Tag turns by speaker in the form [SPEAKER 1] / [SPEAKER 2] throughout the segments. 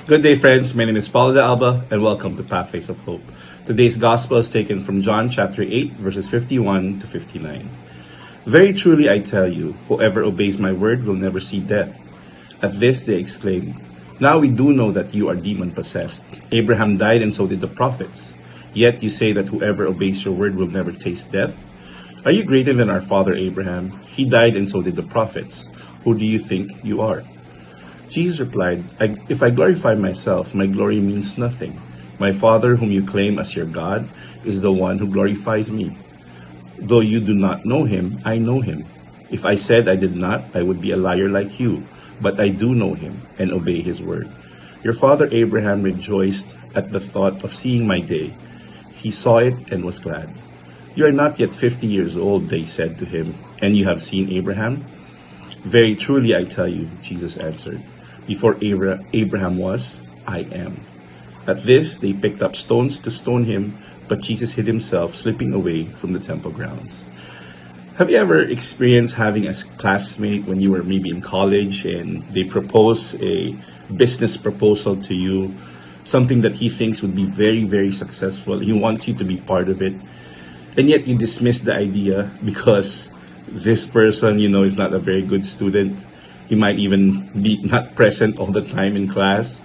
[SPEAKER 1] Good day, friends. My name is Paulo de Alba, and welcome to Pathways of Hope. Today's Gospel is taken from John chapter 8, verses 51 to 59. Very truly I tell you, whoever obeys my word will never see death. At this they exclaimed, Now we do know that you are demon-possessed. Abraham died and so did the prophets. Yet you say that whoever obeys your word will never taste death? Are you greater than our father Abraham? He died and so did the prophets. Who do you think you are? Jesus replied, If I glorify myself, my glory means nothing. My Father, whom you claim as your God, is the one who glorifies me. Though you do not know him, I know him. If I said I did not, I would be a liar like you. But I do know him and obey his word. Your father Abraham rejoiced at the thought of seeing my day. He saw it and was glad. You are not yet 50 years old, they said to him, and you have seen Abraham? Very truly I tell you, Jesus answered, before Abraham was, I am. At this, they picked up stones to stone him, but Jesus hid himself, slipping away from the temple grounds. Have you ever experienced having a classmate when you were maybe in college and they propose a business proposal to you, something that he thinks would be very, very successful. He wants you to be part of it. And yet you dismiss the idea because this person, is not a very good student. He might even be not present all the time in class,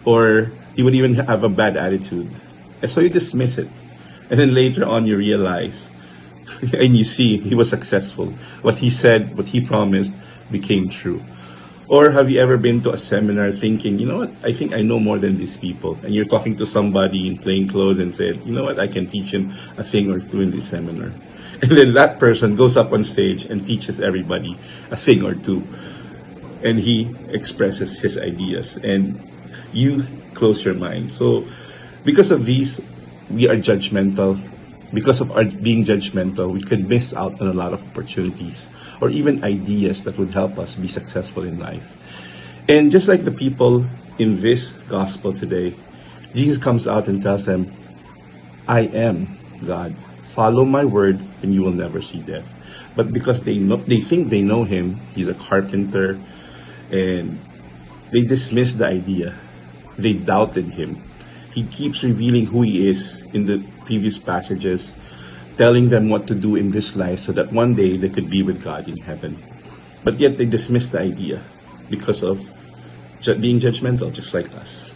[SPEAKER 1] or he would even have a bad attitude. And so you dismiss it. And then later on you realize, and you see he was successful. What he said, what he promised became true. Or have you ever been to a seminar thinking, I think I know more than these people. And you're talking to somebody in plain clothes and said, I can teach him a thing or two in this seminar. And then that person goes up on stage and teaches everybody a thing or two. And he expresses his ideas. And you close your mind. So because of these, we are judgmental. Because of our being judgmental, we could miss out on a lot of opportunities or even ideas that would help us be successful in life. And just like the people in this gospel today, Jesus comes out and tells them, I am God. Follow my word and you will never see death. But because they think they know him, he's a carpenter, and they dismiss the idea. They doubted him. He keeps revealing who he is in the previous passages, telling them what to do in this life so that one day they could be with God in heaven. But yet they dismiss the idea because of being judgmental, just like us.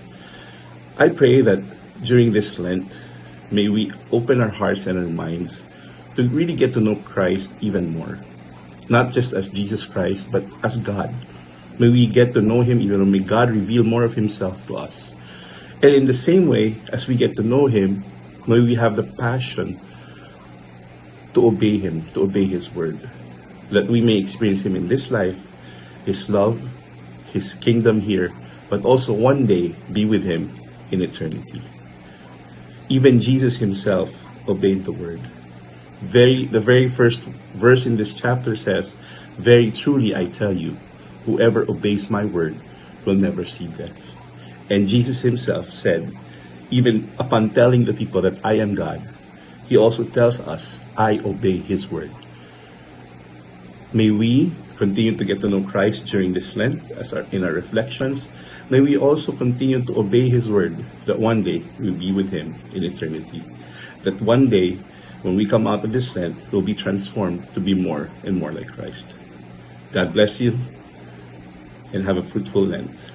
[SPEAKER 1] I pray that during this Lent, may we open our hearts and our minds to really get to know Christ even more. Not just as Jesus Christ, but as God. May we get to know him even more. May God reveal more of himself to us. And in the same way, as we get to know him, may we have the passion to obey him, to obey his word. That we may experience him in this life, his love, his kingdom here, but also one day be with him in eternity. Even Jesus himself obeyed the word. The very first verse in this chapter says, Very truly I tell you, whoever obeys my word will never see death. And Jesus himself said, even upon telling the people that I am God, he also tells us, I obey his word. May we continue to get to know Christ during this Lent in our reflections. May we also continue to obey his word, that one day we'll be with him in eternity. That one day, when we come out of this Lent, we'll be transformed to be more and more like Christ. God bless you, and have a fruitful Lent.